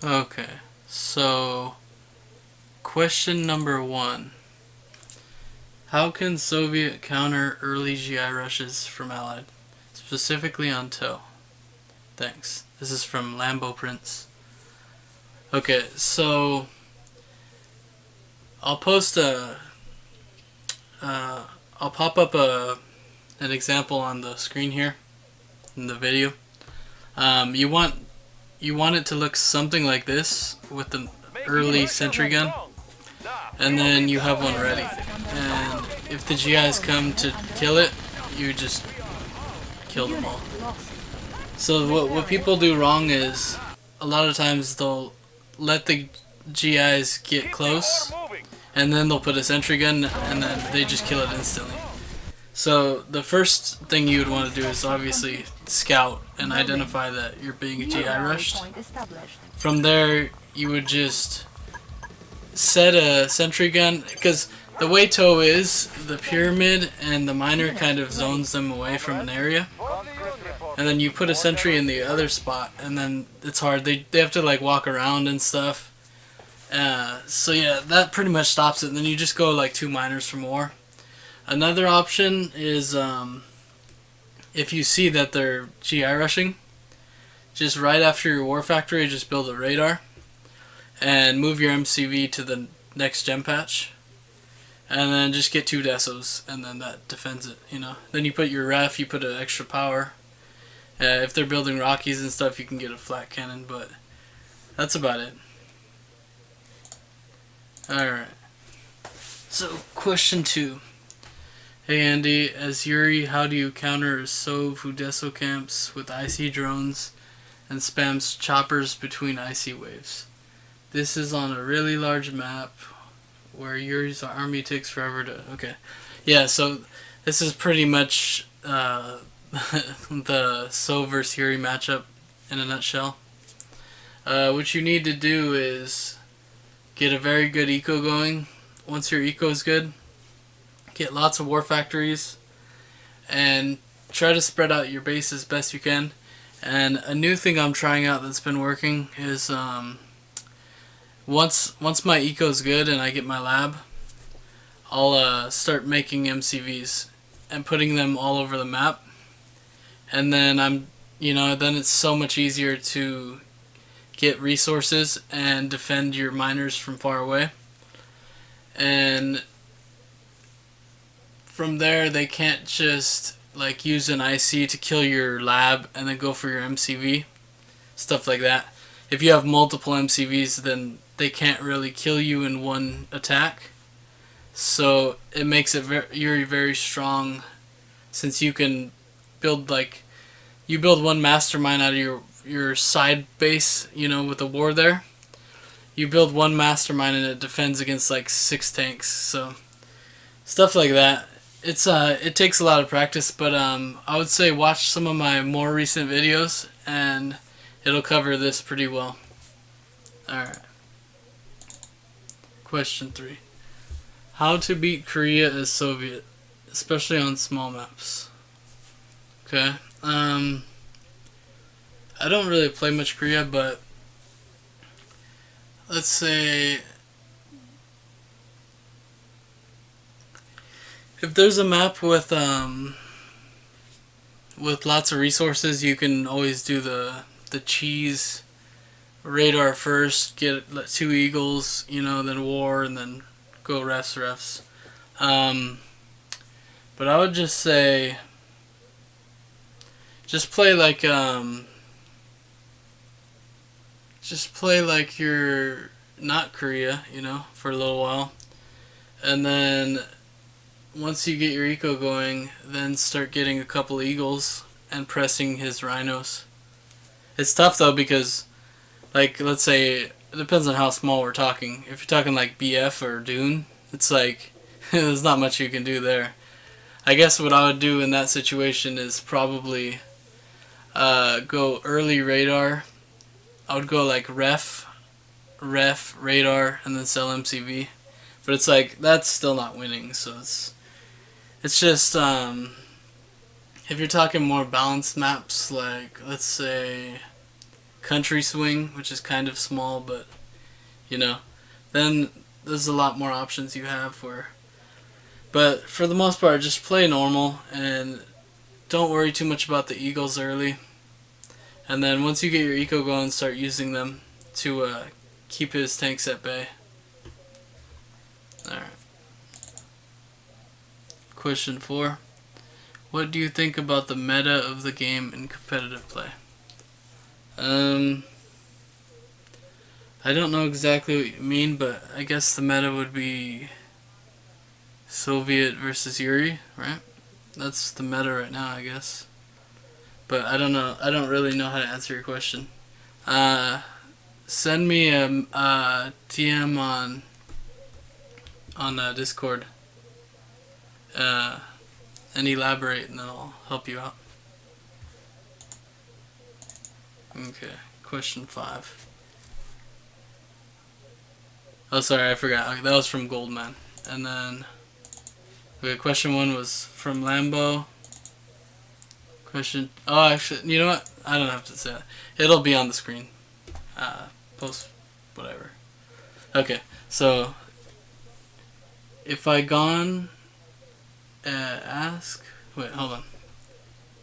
Okay, so question number 1. How can Soviet counter early GI rushes from Allied, specifically on TOW? Thanks. This is from Lambo Prince. Okay, so I'll post I'll pop up an example on the screen here in the video. You want it to look something like this with the early sentry gun, and then you have one ready. And if the GIs come to kill it, you just kill them all. So what people do wrong is a lot of times they'll let the GIs get close, and then they'll put a sentry gun, and then they just kill it instantly. So the first thing you would want to do is obviously scout and identify that you're being GI rushed. From there, you would just set a sentry gun, because the way TOW is, the pyramid and the miner kind of zones them away from an area. And then you put a sentry in the other spot, and then it's hard. They have to like walk around and stuff. So yeah, that pretty much stops it. And then you just go like 2 miners for more. Another option is if you see that they're GI rushing, just right after your war factory, just build a radar and move your MCV to the next gem patch, and then just get 2 desos, and then that defends it. Then you put your ref, you put an extra power. If they're building Rockies and stuff, you can get a flat cannon, but that's about it. Alright. So, question 2. Hey Andy, as Yuri, how do you counter a Sov who deso camps with IC drones and spams choppers between IC waves? This is on a really large map where Yuri's army takes forever to... Okay. Yeah, so this is pretty much... the Sov vs Yuri matchup in a nutshell. What you need to do is get a very good eco going. Once your eco is good, get lots of war factories and try to spread out your base as best you can. And a new thing I'm trying out that's been working is once my eco is good and I get my lab, I'll start making MCVs and putting them all over the map. And then then it's so much easier to get resources and defend your miners from far away. And from there, they can't just like use an IC to kill your lab and then go for your MCV, stuff like that. If you have multiple MCVs, then they can't really kill you in one attack. So it makes it very strong, since you can build you build one mastermind out of your side base, with the war there. You build one mastermind and it defends against like 6 tanks. So stuff like that. It takes a lot of practice, but I would say watch some of my more recent videos and it'll cover this pretty well. Alright. Question 3. How to beat Korea as Soviet, especially on small maps. Okay. I don't really play much Korea, but let's say if there's a map with lots of resources, you can always do the cheese radar first, get 2 eagles, then war, and then go refs. But I would just say, just play like you're not Korea, for a little while, and then once you get your eco going, then start getting a couple eagles and pressing his rhinos. It's tough though, because let's say, it depends on how small we're talking. If you're talking like BF or Dune, it's like there's not much you can do there. I guess what I would do in that situation is probably go early radar. I would go like ref, radar, and then sell MCV. But it's like, that's still not winning, so it's just, if you're talking more balanced maps, like, let's say, country swing, which is kind of small, but you know, then there's a lot more options you have for. But for the most part, just play normal and don't worry too much about the eagles early. And then once you get your eco going, start using them to keep his tanks at bay. Alright. Question 4. What do you think about the meta of the game in competitive play? I don't know exactly what you mean, but I guess the meta would be Soviet versus Yuri, right? That's the meta right now, I guess. But I don't know. I don't really know how to answer your question. Send me a TM on Discord. And elaborate, and then I'll help you out. Okay, question 5. Oh, sorry, I forgot. Okay, that was from Goldman. And then, okay, question 1 was from Lambo. Oh, actually, you know what? I don't have to say that. It'll be on the screen. Post, whatever. Okay, so if I gone ask, wait, hold on.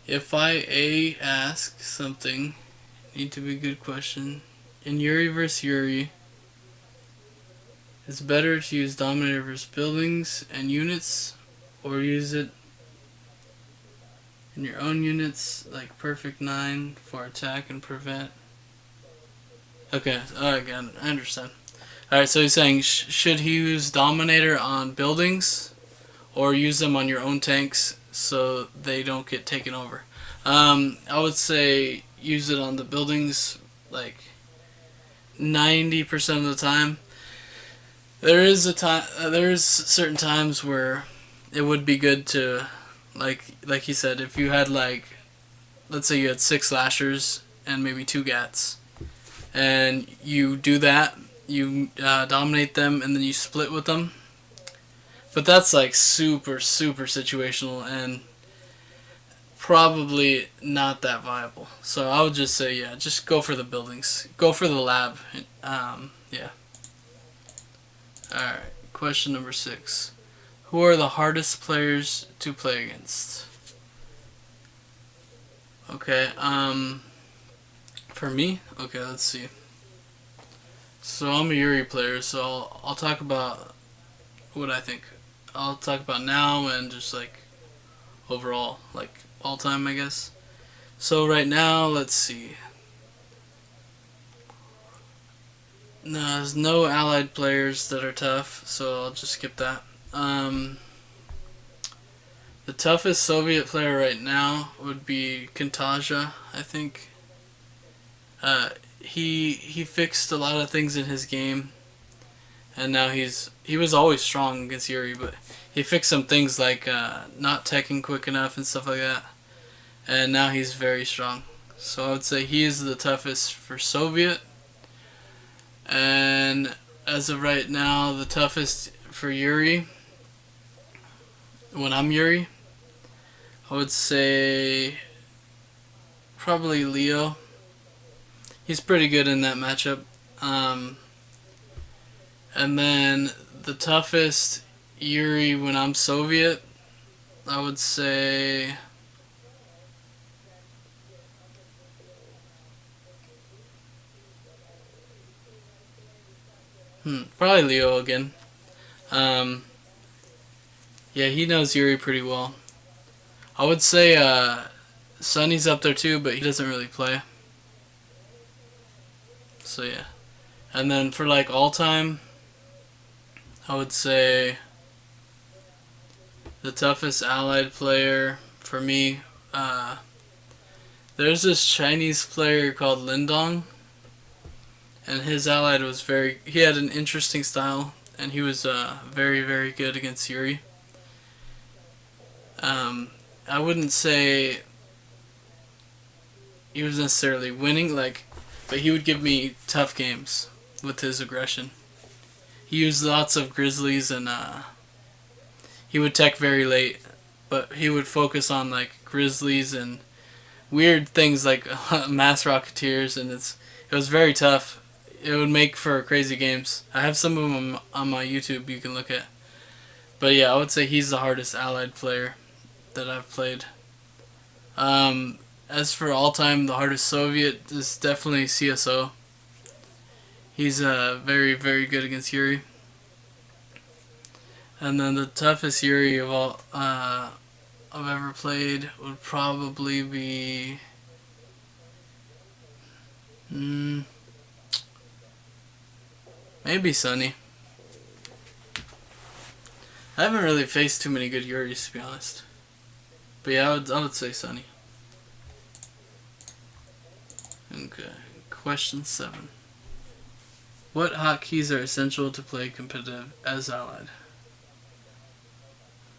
If I ask something, need to be a good question. In Yuri vs. Yuri, it's better to use Dominator versus buildings and units, or use it in your own units, like Perfect 9 for attack and prevent. Okay, again, I understand. Alright, so he's saying, should he use Dominator on buildings, or use them on your own tanks so they don't get taken over? I would say use it on the buildings like 90% of the time. There is certain times where it would be good to, like he said, if you had like, let's say you had 6 slashers and maybe 2 gats, and you do that, you dominate them and then you split with them. But that's like super situational and probably not that viable. So I would just say, yeah, just go for the buildings. Go for the lab. Yeah. Alright, question number 6. Who are the hardest players to play against? Okay, for me? Okay, let's see. So I'm a Yuri player, so I'll talk about what I think. I'll talk about now and just like overall, like all time, I guess. So right now, let's see. No, there's no allied players that are tough, so I'll just skip that. The toughest Soviet player right now would be Kintaja, I think. He fixed a lot of things in his game, and now he was always strong against Yuri, but he fixed some things like not teching quick enough and stuff like that, and now he's very strong. So I would say he is the toughest for Soviet, and as of right now, the toughest for Yuri, when I'm Yuri, I would say probably Leo. He's pretty good in that matchup. And then the toughest Yuri when I'm Soviet, I would say probably Leo again. Yeah, he knows Yuri pretty well. I would say Sunny's up there too, but he doesn't really play. So yeah. And then for like all time, I would say the toughest allied player for me, there's this Chinese player called Lindong, and his allied was he had an interesting style, and he was very good against Yuri. I wouldn't say he was necessarily winning, but he would give me tough games with his aggression. He used lots of grizzlies, and he would tech very late, but he would focus on like grizzlies and weird things like mass rocketeers, and It was very tough. It would make for crazy games. I have some of them on my YouTube you can look at. But yeah, I would say he's the hardest Allied player that I've played. As for all time, the hardest Soviet is definitely CSO. He's very, very good against Yuri. And then the toughest Yuri of all I've ever played would probably be maybe Sunny. I haven't really faced too many good Yuris, to be honest. But yeah, I would say Sunny. Okay, question 7. What hotkeys are essential to play competitive as Allied?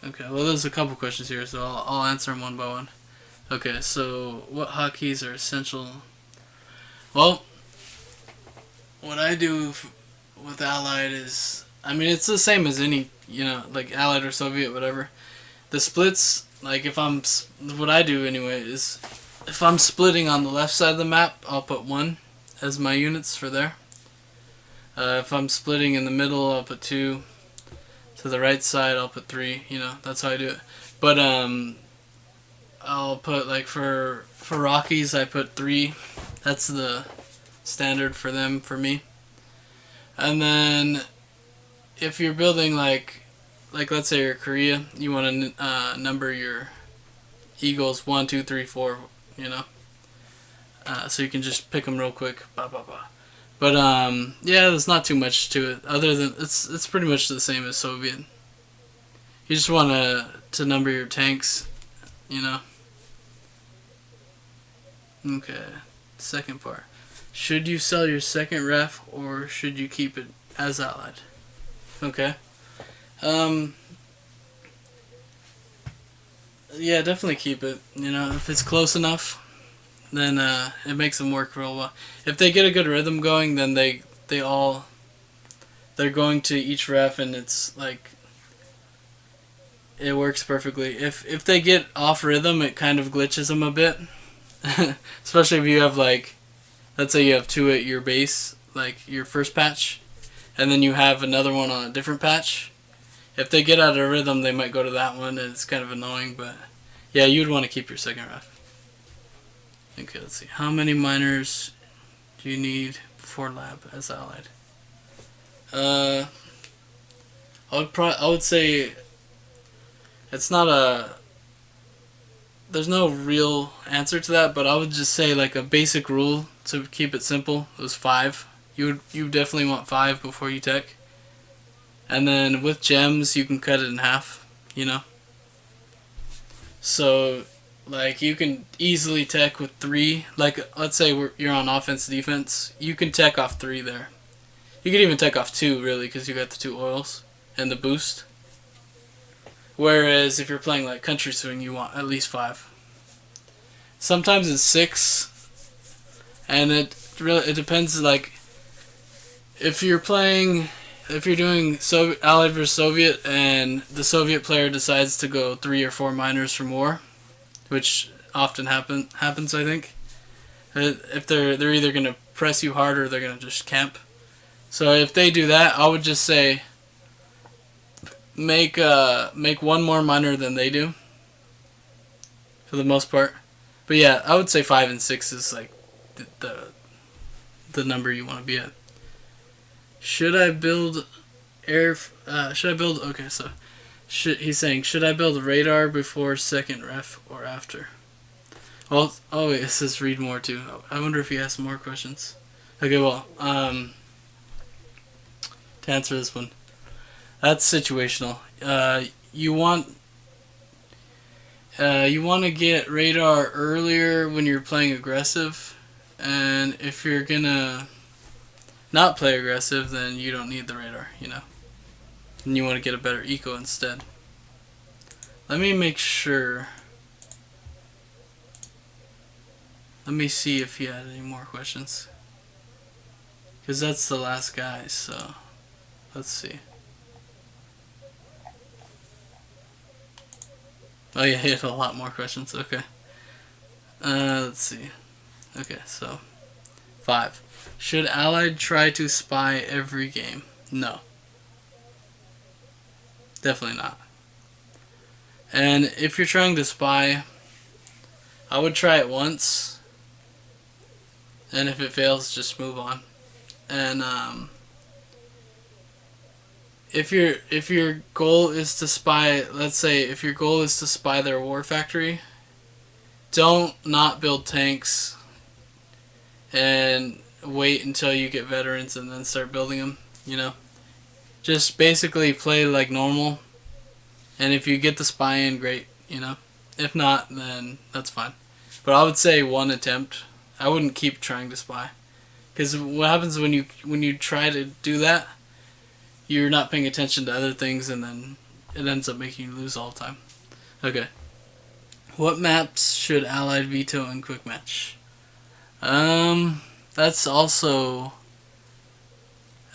Okay, well there's a couple questions here, so I'll answer them one by one. Okay, so what hotkeys are essential? Well, what I do with Allied is, I mean, it's the same as any, like Allied or Soviet, whatever. The splits, like what I do anyway is, if I'm splitting on the left side of the map, I'll put 1 as my units for there. If I'm splitting in the middle, I'll put 2. To the right side, I'll put 3. That's how I do it. But I'll put, like, for Rockies, I put 3. That's the standard for them, for me. And then if you're building like let's say you're Korea, you want to number your eagles 1, 2, 3, 4. So you can just pick them real quick. Bah, bah, bah. But yeah, there's not too much to it. Other than it's pretty much the same as Soviet. You just want to number your tanks, Okay, second part. Should you sell your second ref or should you keep it as Allied? Okay. Yeah, definitely keep it. If it's close enough, then it makes them work real well. If they get a good rhythm going, then they're going to each ref and it's like it works perfectly. If they get off rhythm, it kind of glitches them a bit. Especially if you have, like, let's say you have 2 at your base, like your first patch, and then you have another one on a different patch. If they get out of rhythm, they might go to that one, and it's kind of annoying, but yeah, you'd want to keep your second ref. Okay, let's see. How many miners do you need before lab as Allied? I would say it's not there's no real answer to that, but I would just say, like, a basic rule to keep it simple is 5. You definitely want 5 before you tech. And then with gems, you can cut it in half, So, like, you can easily tech with 3. Like, let's say you're on offense, defense. You can tech off 3 there. You can even tech off 2, really, because you got the 2 oils and the boost. Whereas if you're playing like country swing, you want at least 5. Sometimes it's 6, and it depends. Like, if you're doing Allied versus Soviet, and the Soviet player decides to go 3 or 4 miners for more, which often happens, I think. If they're either gonna press you hard or they're gonna just camp. So if they do that, I would just say, make 1 more miner than they do, for the most part. But yeah, I would say 5 and 6 is like the number you want to be at. Should I build okay, so he's saying, should I build radar before second ref or after? Well, oh wait, it says read more too. I wonder if he has more questions. Okay, well, to answer this one, that's situational. You want to get radar earlier when you're playing aggressive, and if you're gonna not play aggressive, then you don't need the radar, and you want to get a better eco instead. Let me make sure. Let me see if he had any more questions, because that's the last guy, so let's see. Oh yeah, he had a lot more questions. Okay. Let's see. Okay, so 5. Should Allied try to spy every game? No. Definitely not. And if you're trying to spy, I would try it once, and if it fails, just move on. And if your goal is to spy, let's say if your goal is to spy their war factory, don't not build tanks and wait until you get veterans and then start building them, you know. Just basically play like normal, and if you get the spy in, great, you know. If not, then that's fine. But I would say one attempt. I wouldn't keep trying to spy, because what happens when you try to do that, you're not paying attention to other things, and then it ends up making you lose all the time. Okay. What maps should Allied veto in quick match? That's also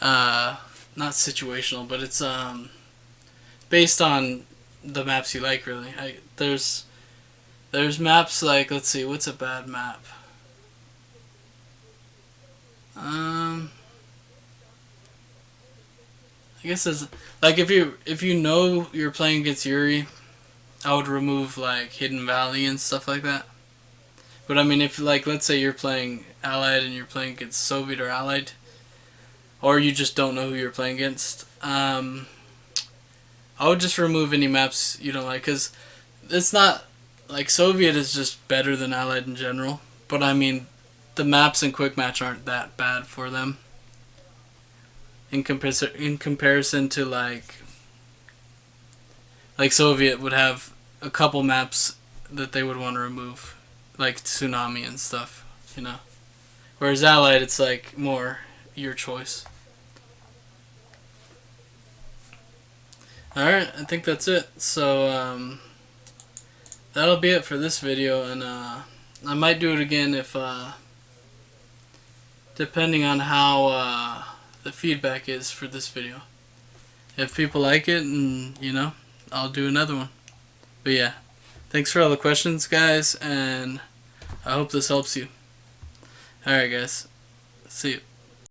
not situational, but it's based on the maps you like, really. There's maps like, let's see, what's a bad map? I guess there's, like, if you know you're playing against Yuri, I would remove like Hidden Valley and stuff like that. But I mean, if like, let's say you're playing Allied and you're playing against Soviet or Allied, or you just don't know who you're playing against, I would just remove any maps you don't like, because it's not like Soviet is just better than Allied in general. But I mean, the maps in quick match aren't that bad for them in comparison to like Soviet would have a couple maps that they would want to remove, like Tsunami and stuff, you know. Whereas Allied, it's like more your choice. Alright, I think that's it. So that'll be it for this video, and I might do it again if depending on how the feedback is for this video. If people like it, and you know, I'll do another one. But yeah, thanks for all the questions, guys, and I hope this helps you. Alright guys, see you.